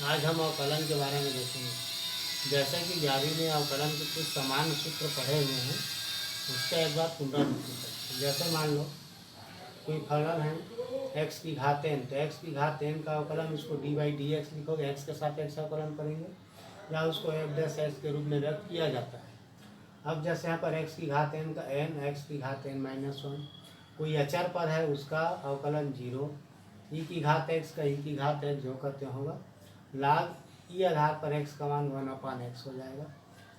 आज हम अवकलन के बारे में देखेंगे। जैसे कि 11वीं में अवकलन के कुछ सामान्य सूत्र पढ़े हुए हैं, उसका एक बार पुनरावृत्ति करते हैं। जैसे मान लो कोई फलन है x की घात n, तो x की घात n का अवकलन इसको d/dx लिखोगे, x के सापेक्ष अवकलन करेंगे या उसको f' के रूप में व्यक्त किया जाता है। अब जैसे यहाँ पर x की घात n का n, x की घात n माइनस 1, कोई अचर पर है उसका अवकलन 0, e की घात x का e की घात x जो करते होगा log e आधार पर x का मान 1/x हो जाएगा,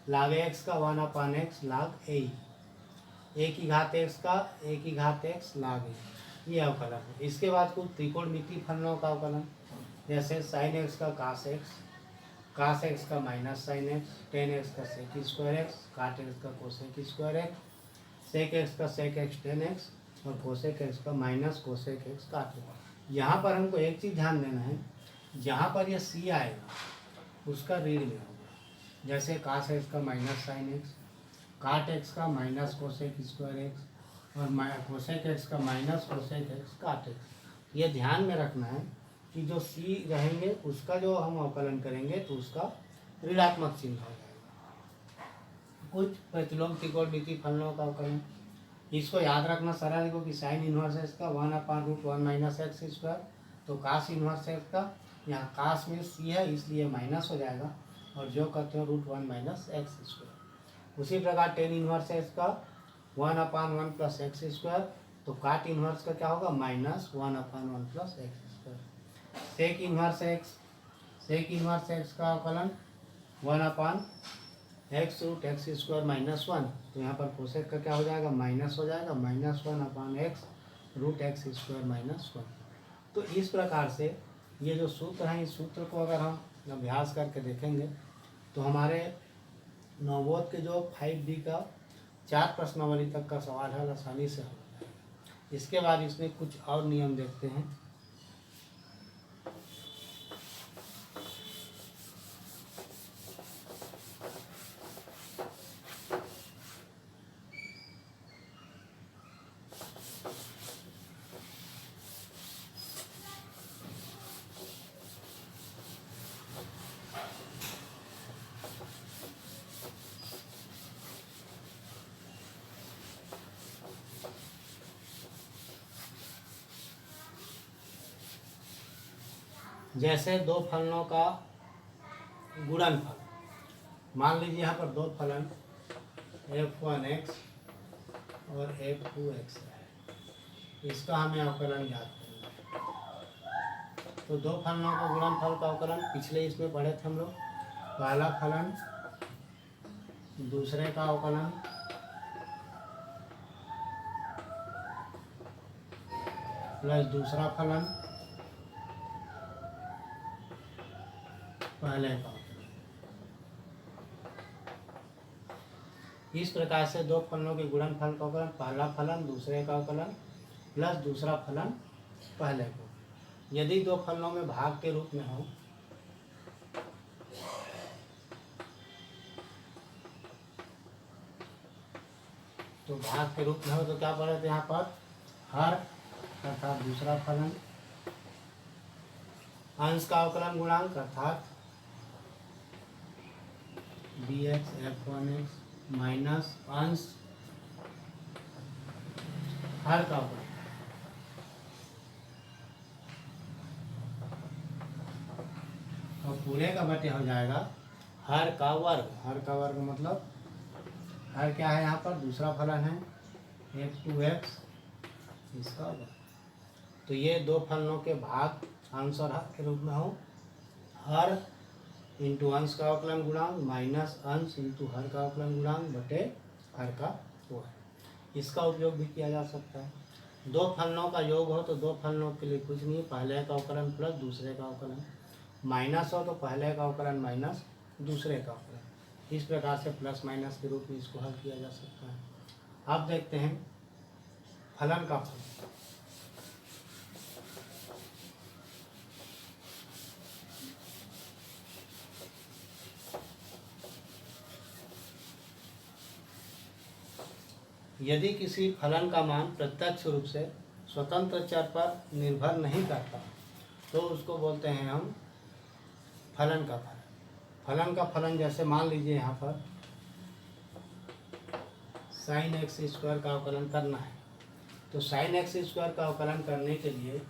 log x का 1/x log a की घात x का a की घात x log a, ये अवकलन है। इसके बाद कुछ त्रिकोणमितीय फलनों का अवकलन, जैसे sin x का cos x का minus sin x, tan x का sec स्क्वायर x, काट x का cosec square x, sec x का sec x tan x और कोसेक x का माइनस कोसेक x काट x। यहाँ पर हमको एक चीज़ ध्यान देना है, जहाँ पर यह c आएगा उसका ऋण में होगा। जैसे cos x का माइनस sin x, काट x का माइनस कोसेक स्क्वायर x और कोसेक x का माइनस कोसेक x काट x। ये ध्यान में रखना है कि जो c रहेंगे उसका जो हम अवकलन करेंगे तो उसका ऋणात्मक चिन्ह हो जाएगा। कुछ प्रतिलोम त्रिकोणमितीय फलनों का अवकलन, इसको याद रखना सरल को कि साइन इनवर्स x का 1/√1 माइनस एक्स स्क्वायर, तो कास इनवर्स x का यहाँ कास में c है इसलिए माइनस हो जाएगा और जो करते हो √1 माइनस एक्स स्क्वायर। उसी प्रकार टेन इनवर्स x का 1/1 प्लस एक्स स्क्वायर, तो काट इनवर्स का क्या होगा minus 1/1 plus x square. Sec inverse x का अवकलन 1/x root x square minus 1, तो यहाँ पर कोसेक का क्या हो जाएगा माइनस हो जाएगा, minus 1/x root x square minus 1। तो इस प्रकार से ये जो सूत्र हैं, इस सूत्र को अगर हम अभ्यास करके देखेंगे तो हमारे नवोद के जो 5D का 4 प्रश्नावली तक का सवाल हल आसानी से हो जाएगा। इसके बाद इसमें कुछ और नियम देखते हैं। जैसे दो फलनों का गुणनफल, मान लीजिए यहाँ पर दो फलन f1x और f2x है, इसका हमें अवकलन याद करना है। तो दो फलनों का गुणनफल का अवकलन पिछले इसमें पढ़े थे हम लोग, पहला फलन दूसरे का अवकलन प्लस दूसरा फलन पहले का अवकलन। इस प्रकार से दो फलनों के गुणनफल का अवकलन, पहला फलन दूसरे का अवकलन प्लस दूसरा फलन पहले को। यदि दो फलनों में भाग के रूप में हो तो भाग के रूप में हो तो क्या पढ़े थे यहाँ पर, हर अर्थात दूसरा फलन, अंश का अवकलन गुणांक अर्थात dx f1x माइनस अंश हर का अवकलन, और पूरे का बटे हो जाएगा हर का वर्ग। हर का वर्ग मतलब हर क्या है यहाँ पर दूसरा फलन है f2x, इसका वर्ग। तो ये दो फलनों के भाग अंश और हर के रूप में हो, हर इंटू अंश का अवकलन गुणांक माइनस अंश इंटू हर का अवकलन गुणांक बटे हर का वर्ग। इसका उपयोग भी किया जा सकता है। दो फलनों का योग हो तो दो फलनों के लिए कुछ नहीं, पहले का अवकलन प्लस दूसरे का अवकलन, माइनस हो तो पहले का अवकलन माइनस दूसरे का अवकलन। इस प्रकार से प्लस माइनस के रूप में इसको हल किया जा सकता है। अब देखते हैं फलन का फल। यदि किसी फलन का मान प्रत्यक्ष रूप से स्वतंत्र चर पर निर्भर नहीं करता तो उसको बोलते हैं हम फलन का फलन। फलन का फलन जैसे मान लीजिए यहाँ पर साइन एक्स स्क्वायर का अवकलन करना है, तो साइन एक्स स्क्वायर का अवकलन करने के लिए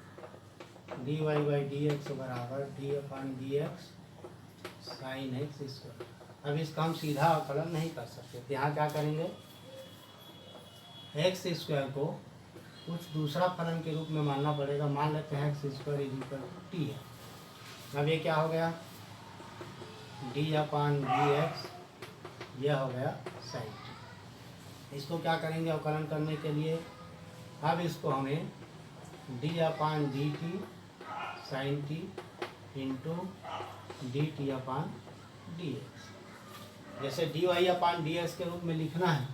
d y by d x बराबर d upon d x sine x square. अब इसका हम सीधा अवकलन नहीं कर सकते, तो यहाँ क्या करेंगे, एक्स स्क्वायर को कुछ दूसरा फलन के रूप में मानना पड़ेगा। मान लेते हैं x square is equal to t है। अब ये क्या हो गया, डी अपॉन डी एक्स, यह हो गया साइन टी। इसको क्या करेंगे अवकलन करने के लिए, अब इसको हमें d upon d t sine t into d t upon d x, जैसे d y upon d x के रूप में लिखना है,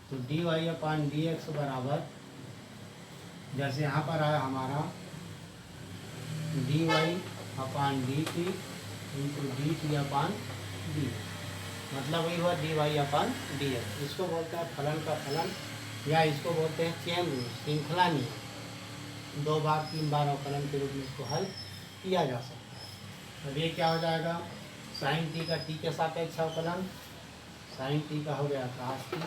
तो d y upon d x बराबर, जैसे यहाँ पर आया हमारा d y upon d t into d t upon d, मतलब वही हुआ d y upon d x. इसको बोलते हैं फलन का फलन, या इसको बोलते हैं चेन रूल, श्रृंखला नियम। 2 बार 3 बार अवकलन के रूप में इसको हल किया जा सकता है। अब ये क्या हो जाएगा, साइन टी का टी के सापेक्ष अवकलन, साइन टी का हो गया कास टी,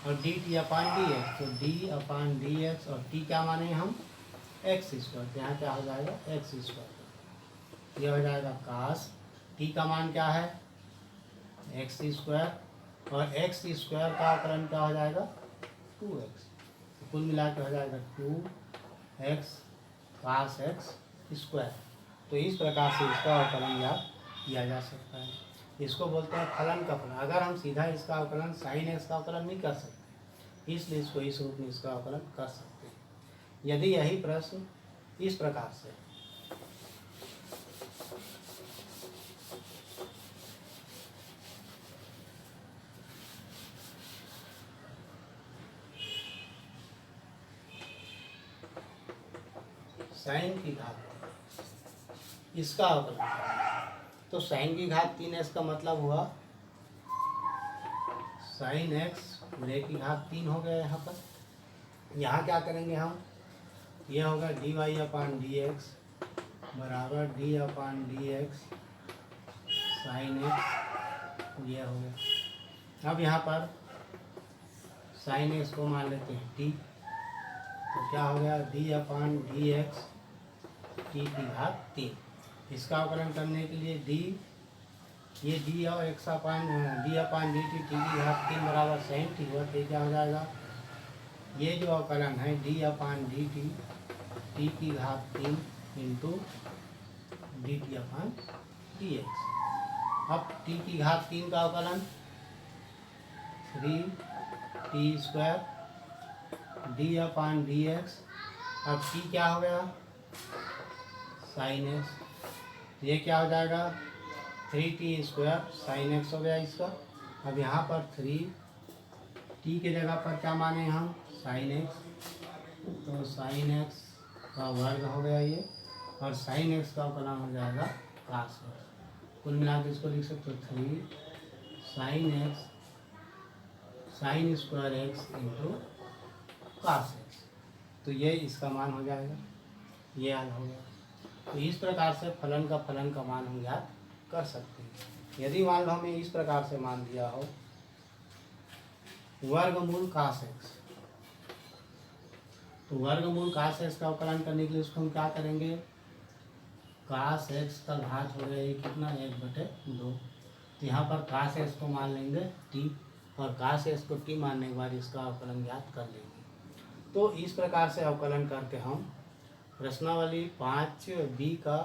और D T upon D x, तो डी अपान डी एक्स, और टी क्या माने हम एक्स स्क्वायर, तो यहाँ क्या हो जाएगा एक्स स्क्वायर, ये हो जाएगा कास टी का मान क्या है एक्स स्क्वायर, और एक्स स्क्वायर का अवकलन क्या हो जाएगा 2x, कुल मिला के हो जाएगा 2x कास एक्स स्क्वायर। तो इस प्रकार से इसका अवकलन याद किया जा सकता है। इसको बोलते हैं फलन का फलन। अगर हम सीधा इसका अवकलन साइन एक्स का अवकलन नहीं कर सकते, इसलिए इसको इस रूप में इसका अवकलन कर सकते हैं। यदि यही प्रश्न इस प्रकार से साइन की घात इसका अवकलन, तो साइन की घात 3x का मतलब हुआ साइन एक्स पूरे की घात 3 हो गया। यहाँ पर यहाँ क्या करेंगे हम, यह होगा डी वाई अपान डी एक्स बराबर डी अपान डी एक्स साइन एक्स, यह हो गया। अब यहाँ पर साइन एक्स को मान लेते हैं टी, तो क्या हो गया डी अपान डी एक्स टी की घात 3। इसका अवकलन करने के लिए डी, ये डी और एक्स अपान डी अपान डी टी टी की घात 3 बराबर साइन टी हुआ, तो क्या हो जाएगा, ये जो अवकलन है डी अपान डी टी की घात 3 into d T upon D x. अब टी की घात 3 का अवकलन 3t स्क्वायर डी अपान डी एक्स। अब टी क्या हो गया साइन एक्स, ये क्या हो जाएगा 3t स्क्वायर साइन एक्स हो गया इसका। अब यहाँ पर 3t के जगह पर क्या माने हम साइन एक्स, तो साइन एक्स का वर्ग हो गया ये, और साइन एक्स का अवकलन हो जाएगा कास एक्स। कुल मिला के इसको लिख सकते हो 3 sine x sine square x into cos x, तो ये इसका मान हो जाएगा, ये हल हो गया। तो इस प्रकार से फलन का मान हम ज्ञात कर सकते हैं। यदि मान लो हमें इस प्रकार से मान दिया हो वर्गमूल कास एक्स, तो वर्गमूल कास एक्स का अवकलन करने के लिए उसको हम क्या करेंगे, कास एक्स का घात हो गया ये कितना 1/2, तो यहाँ पर कास एक्स को मान लेंगे टी, और कास एक्स को टी मानने के बाद इसका अवकलन ज्ञात कर लेंगे। तो इस प्रकार से अवकलन करके हम प्रश्नावली 5B का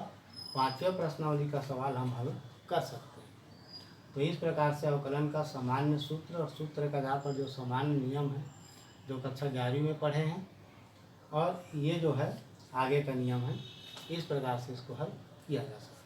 5वें प्रश्नावली का सवाल हम हल कर सकते हैं। तो इस प्रकार से अवकलन का सामान्य सूत्र और सूत्र के आधार पर जो सामान्य नियम है जो कक्षा 11वीं में पढ़े हैं, और ये जो है आगे का नियम है, इस प्रकार से इसको हल किया जा सकता है।